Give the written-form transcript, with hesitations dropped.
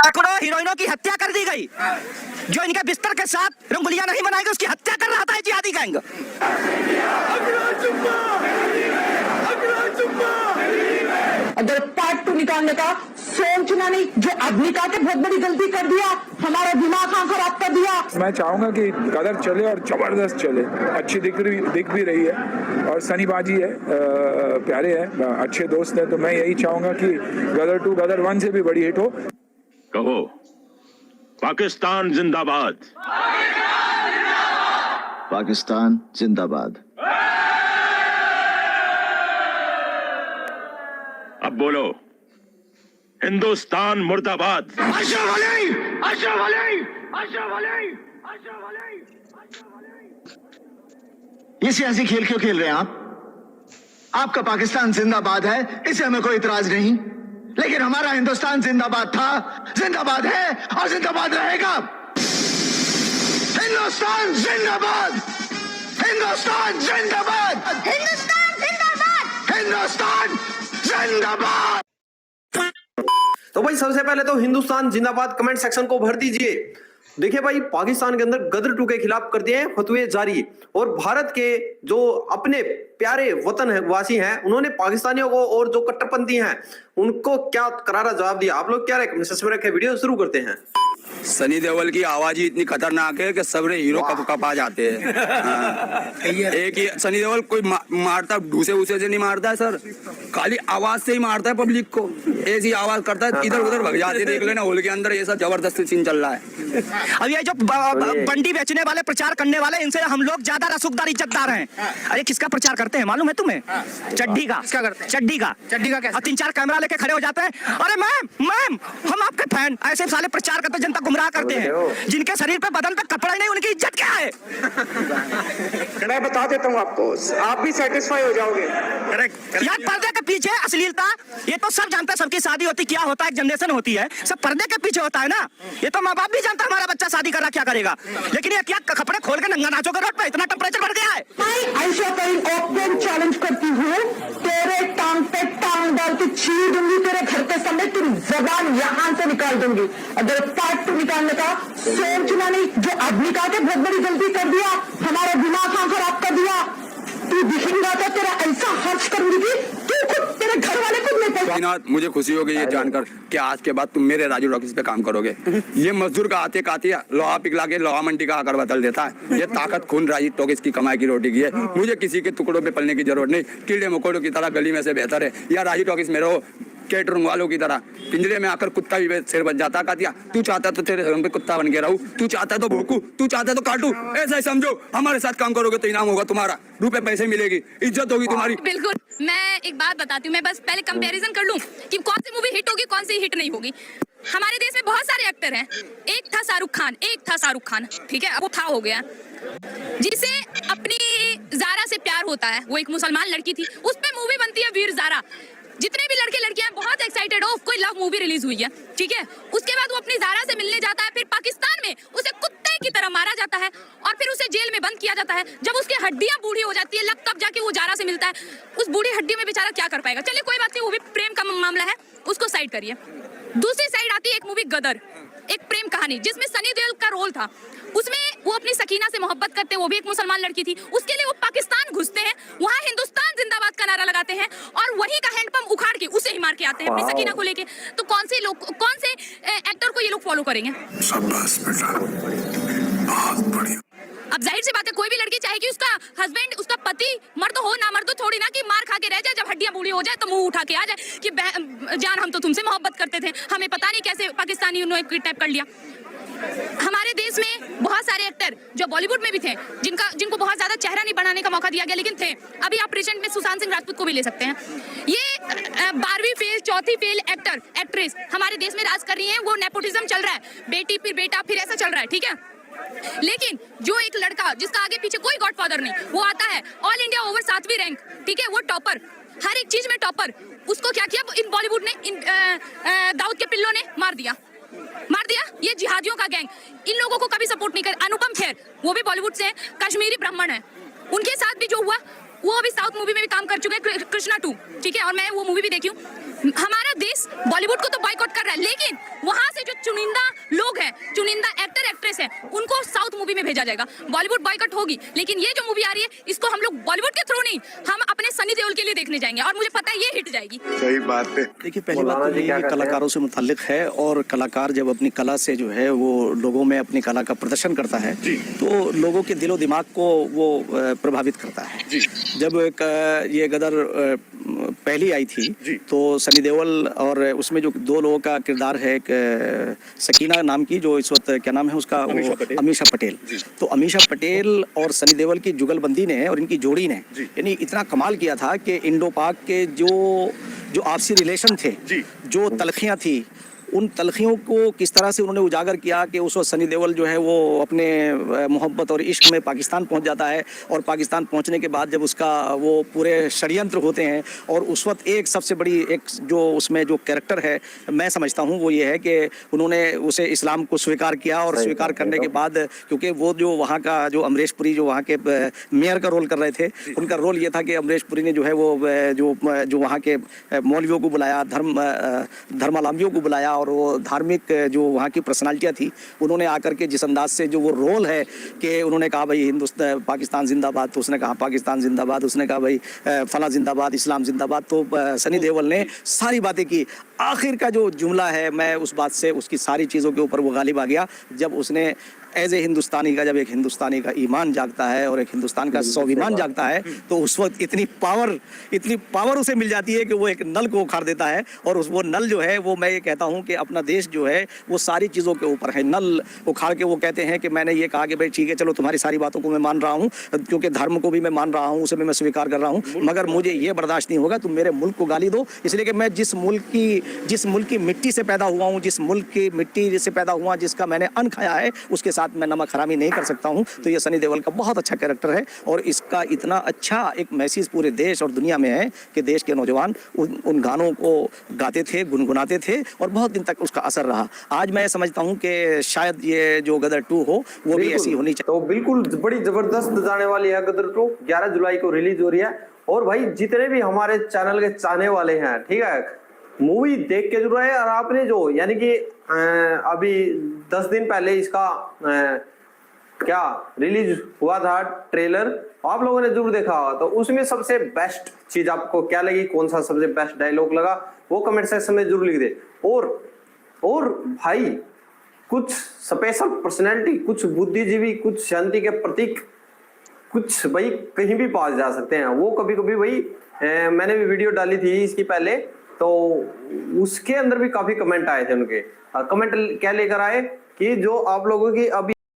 सैकड़ों हीरोइनों की हत्या कर दी गई। जो इनके बिस्तर के साथ रंगोलियां नहीं बनाएगी उसकी हत्या कर रहा था जिहादी गैंग। अगर पार्ट 2 निकालने का सोचना नहीं, जो आदमी का के बहुत बड़ी गलती कर दिया, हमारा दिमाग खराब कर दिया। मैं चाहूंगा कि गदर चले और जबरदस्त चले, अच्छी दिख भी रही है और सनी बाजी है, प्यारे हैं, अच्छे दोस्त हैं, तो मैं यही चाहूंगा कि गदर 2 गदर 1 से भी बड़ी हिट हो। कहो पाकिस्तान जिंदाबाद, पाकिस्तान जिंदाबाद। अब बोलो हिंदुस्तान मुर्दाबाद। अशरफ अली, अशरफ अली, अशरफ अली, अशरफ अली, अशरफ अली। ये सियासी खेल क्यों खेल रहे हैं आप? आपका पाकिस्तान जिंदाबाद है, इसे हमें कोई इतराज नहीं, लेकिन हमारा हिंदुस्तान जिंदाबाद था, जिंदाबाद है और जिंदाबाद रहेगा। हिंदुस्तान जिंदाबाद, हिंदुस्तान जिंदाबाद, हिंदुस्तान जिंदाबाद, हिंदुस्तान जिंदाबाद। तो भाई सबसे पहले तो हिंदुस्तान जिंदाबाद कमेंट सेक्शन को भर दीजिए। देखिए भाई, पाकिस्तान के अंदर गदर 2 के खिलाफ कर दिए हैं फतवे जारी, और भारत के जो अपने प्यारे वतन वासी हैं उन्होंने पाकिस्तानियों को और जो कट्टरपंथी हैं उनको क्या करारा जवाब दिया। आप लोग क्या रखे, वीडियो शुरू करते हैं। सनी देओल की आवाज ही इतनी खतरनाक है कि सबरे हीरो कप आ जाते हैं। एक ही सनी देओल कोई मारता ढूसे उसे से नहीं मारता है सर, खाली आवाज से ही मारता है पब्लिक को, ऐसी आवाज करता है इधर उधर भग जाते। देख लेना हॉल के अंदर ये सब जबरदस्त सीन चल रहा है। अब ये जो बंडी बेचने वाले, प्रचार करने वाले, इनसे हम लोग ज्यादा रसूखदार इज्जतदार हैं। अरे किसका प्रचार करते हैं मालूम है तुम्हें? चड्डी का। किसका करते हैं? चड्डी का कैसे? 3-4 कैमरा लेके खड़े हो जाते हैं, अरे मैम हम आपके फैन, ऐसे साले प्रचार करते, जनता गुमराह करते हैं। जिनके शरीर पे, बदन पे कपड़ा नहीं, उनकी इज्जत क्या है? मैं बता देता हूँ आपको, आप भी सेटिस्फाई हो जाओगे। यार पर्दे के पीछे अश्लीलता, ये तो सब जानते हैं, सबकी शादी होती क्या होता है, एक जनरेशन होती है, सब पर्दे के पीछे होता है ना। ये तो माँ बाप भी जानता है हमारा बच्चा शादी कर रहा क्या करेगा, लेकिन ये क्या कपड़े खोल के नंगा नाचोगे रोड पे? इतना टेम्परेचर बढ़ गया है। ऐसा कहीं ओपन चैलेंज करती हूँ, तेरे टांग पे टांग डाल के छीन दूंगी, तेरे घर के सामने तेरी जबान यहाँ से निकाल दूंगी। अगर पार्ट 2 निकालने का सोचना नहीं, जो आदमी का के बहुत बड़ी गलती कर दिया, हमारा दिमाग खराब कर दिया। तू दिखेगा तो तेरा ऐसा खर्च करूंगी कि तू खुद, तेरे घर वाले खुद नहीं पहुंचा। मुझे खुशी हो गई ये जानकर कि आज के बाद तुम मेरे राजू रॉकीज पे काम करोगे। ये मजदूर का आते कातिया लोहा पिघला के लोहा मंडी का आकर बदल देता है। ये ताकत खून राजू टॉकीज की कमाई की रोटी की है। मुझे किसी के टुकड़ों पे पलने की जरूरत नहीं, कीड़े मकोड़ों की तरह गली में से बेहतर है या राजू टॉकीज में रहो कैटरिंग वालों की तरह। पिंजरे में आकर कुत्ता भी सिर बच जाता कातिया। तू चाहता तो तेरे घर पे कुत्ता बन के रहूं, तू चाहता तो भोंकू, तू चाहता तो काटू। ऐसा ही समझो, हमारे साथ काम करोगे तो इनाम होगा तुम्हारा, रुपए पैसे मिलेगी, इज्जत होगी तुम्हारी। बिल्कुल। मैं एक बात बताती हूँ, मैं बस पहले कंपैरिजन कर लूं कि कौन सी मूवी हिट होगी, कौन सी हिट नहीं होगी। हमारे देश में बहुत सारे एक्टर हैं, एक था शाहरुख खान, ठीक है, वो था हो गया, जिसे अपनी जारा से प्यार होता है, वो एक मुसलमान लड़की थी, उस पे मूवी बनती है वीर जारा। जितने भी लड़के लड़कियां बहुत एक्साइटेड हो, कोई लव मूवी रिलीज हुई है, ठीक है, उसके बाद वो अपनी जारा से मिलने जाता है, फिर पाकिस्तान में उसे कुत्ते की तरह मारा जाता है और फिर उसे जेल में बंद किया जाता है। जब उसकी हड्डियां बूढ़ी हो जाती है तब जाके वो जारा से मिलता है। उस बूढ़ी हड्डी में बेचारा क्या कर पाएगा? चलिए कोई बात नहीं, वो भी प्रेम का मामला है, उसको साइड करिए। दूसरी साइड आती है एक मूवी गदर, एक प्रेम कहानी जिसमें सनी देओल का रोल था। उसमें वो अपनी सकीना से मोहब्बत करते हैं, वो भी एक मुसलमान लड़की थी। उसके लिए वो पाकिस्तान घुसते हैं, वहाँ हिंदुस्तान जिंदाबाद का नारा लगाते हैं और वही का हैंडपंप उखाड़ के उसे ही मार के आते हैं अपनी सकीना को लेके। तो कौन से एक्टर को ये लोग फॉलो करेंगे? शाबाश बेटा, बहुत बढ़िया। अब जाहिर सी बात है, कोई भी लड़की चाहेगी उसका हस्बैंड, उसका पति मर्द हो ना मर्द, थोड़ी ना कि मार खा के रह जाए, जब हड्डियां बूढ़ी हो जाए तो मुंह उठा के आ जाए कि जान हम तो तुमसे मोहब्बत करते थे, हमें पता नहीं कैसे पाकिस्तानी उन्होंने किडनैप कर लिया। हमारे देश में बहुत सारे एक्टर जो बॉलीवुड में भी थे, जिनको बहुत ज्यादा चेहरा नहीं बनाने का मौका दिया गया, लेकिन थे। अभी आप रिसेंट में सुशांत सिंह राजपूत को भी ले सकते हैं। ये 12वीं फेल, 4थी फेल एक्टर एक्ट्रेस हमारे देश में राज कर रही है। वो नेपोटिज्म चल रहा है, बेटी फिर बेटा फिर ऐसा चल रहा है, ठीक है। लेकिन जो एक लड़का जिसका आगे पीछे कोई गॉडफादर नहीं, वो आता है ऑल इंडिया ओवर 7वीं रैंक, ठीक है, वो टॉपर, हर एक चीज में टॉपर। उसको क्या किया इन बॉलीवुड ने, दाऊद के पिल्लों ने मार दिया। ये जिहादियों का गैंग, इन लोगों को कभी सपोर्ट नहीं कर। अनुपम खेर, वो भी बॉलीवुड से, कश्मीरी ब्राह्मण है, उनके साथ भी जो हुआ, वो अभी साउथ मूवी में भी काम कर चुके हैं, कृष्णा 2, ठीक है, और मैं वो मूवी भी देखी हूँ। हमारा देश बॉलीवुड को तो बॉयकॉट कर रहा है, लेकिन वहां से जो चुनिंदा लोग हैं, चुनिंदा एक्टर एक्ट्रेस हैं, उनको साउथ मूवी में भेजा जाएगा। बॉलीवुड बॉयकट होगी, लेकिन ये जो मूवी आ रही है इसको हम लोग बॉलीवुड के थ्रू नहीं, हम अपने सनी देओल के लिए देखने जाएंगे और मुझे पता है ये हिट जाएगी। सही बात है। देखिए, पहली बात तो ये कलाकारों से मुताल्लिक है, और कलाकार जब अपनी कला से जो है वो लोगों में अपनी कला का प्रदर्शन करता है तो लोगों के दिलो दिमाग को वो प्रभावित करता है। जब ये गदर पहली आई थी तो सनी देओल और उसमें जो दो लोगों का किरदार है, एक सकीना नाम की, जो इस वक्त क्या नाम है उसका, अमीषा पटेल। तो अमीषा पटेल और सनी देओल की जुगलबंदी ने और इनकी जोड़ी ने यानी इतना कमाल किया था कि इंडो पाक के जो आपसी रिलेशन थे, जो तलखियां थी, उन तलखियों को किस तरह से उन्होंने उजागर किया कि उस वक्त सनी देओल जो है वो अपने मोहब्बत और इश्क में पाकिस्तान पहुंच जाता है, और पाकिस्तान पहुंचने के बाद जब उसका वो पूरे षड्यंत्र होते हैं, और उस वक्त एक सबसे बड़ी एक जो उसमें जो कैरेक्टर है मैं समझता हूं वो ये है कि उन्होंने उसे इस्लाम को स्वीकार किया, और स्वीकार करने के बाद क्योंकि वो जो वहाँ का जो अमरीश पुरी जो वहाँ के मेयर का रोल कर रहे थे, उनका रोल ये था कि अमरीश पुरी ने जो है वो जो वहाँ के मौलवियों को बुलाया, धर्मावलंबियों को बुलाया, और वो धार्मिक जो वहाँ की पर्सनालिटियाँ थी उन्होंने आकर के जिस अंदाज से जो वो रोल है कि उन्होंने कहा भाई हिंदुस्तान पाकिस्तान जिंदाबाद, तो उसने कहा पाकिस्तान जिंदाबाद, उसने कहा भाई फला जिंदाबाद, इस्लाम जिंदाबाद, तो सनी देओल ने सारी बातें की। आखिर का जो जुमला है, मैं उस बात से उसकी सारी चीज़ों के ऊपर वो गालिब आ गया जब उसने एज ए हिंदुस्तानी का, जब एक हिंदुस्तानी का ईमान जागता है और एक हिंदुस्तान का स्वाभिमान जागता है तो उस वक्त इतनी पावर उसे मिल जाती है कि वो एक नल को उखाड़ देता है, और वो नल जो है वो मैं ये कहता हूँ कि अपना देश जो है वो सारी चीज़ों के ऊपर है। नल उखाड़ के वो कहते हैं कि मैंने ये कहा कि भाई ठीक है, चलो तुम्हारी सारी बातों को मैं मान रहा हूँ, क्योंकि धर्म को भी मैं मान रहा हूँ, उसे भी मैं स्वीकार कर रहा हूँ, मगर मुझे ये बर्दाश्त नहीं होगा तुम मेरे मुल्क को गाली दो, इसलिए कि मैं जिस मुल्क की मिट्टी से पैदा हुआ हूँ, जिस मुल्क की मिट्टी से पैदा हुआ, जिसका मैंने अन्न खाया है, उसके साथ मैं नमक हरामी नहीं कर सकता हूँ। तो ये सनी देओल का बहुत अच्छा कैरेक्टर है, और इसका इतना अच्छा एक मैसेज पूरे देश और दुनिया में है कि देश के नौजवान उन गानों को गाते थे, गुनगुनाते थे, और बहुत दिन तक उसका असर रहा। आज मैं समझता हूँ कि शायद ये जो गदर 2 हो वो भी ऐसी होनी चाहिए। तो बिल्कुल बड़ी जबरदस्त जाने वाली है गदर 2, 11 जुलाई को रिलीज हो रही है। और भाई जितने भी हमारे चैनल के चाहने वाले हैं, ठीक है, मूवी देख के जरूर है। और आपने जो यानी कि अभी 10 दिन पहले इसका क्या रिलीज हुआ था ट्रेलर, आप लोगों ने जरूर देखा होगा, तो उसमें सबसे बेस्ट चीज आपको क्या लगी, कौन सा सबसे बेस्ट डायलॉग लगा, वो कमेंट सेक्शन में जरूर लिख दे। और भाई कुछ स्पेशल पर्सनैलिटी, कुछ बुद्धिजीवी, कुछ शांति के प्रतीक, कुछ भाई कहीं भी पास जा सकते हैं। वो कभी कभी भाई मैंने भी वीडियो डाली थी इसकी पहले, तो उसके अंदर भी काफी कमेंट आए थे उनके। कमेंट क्या लेकर आए कि जो आप लोगों की अभी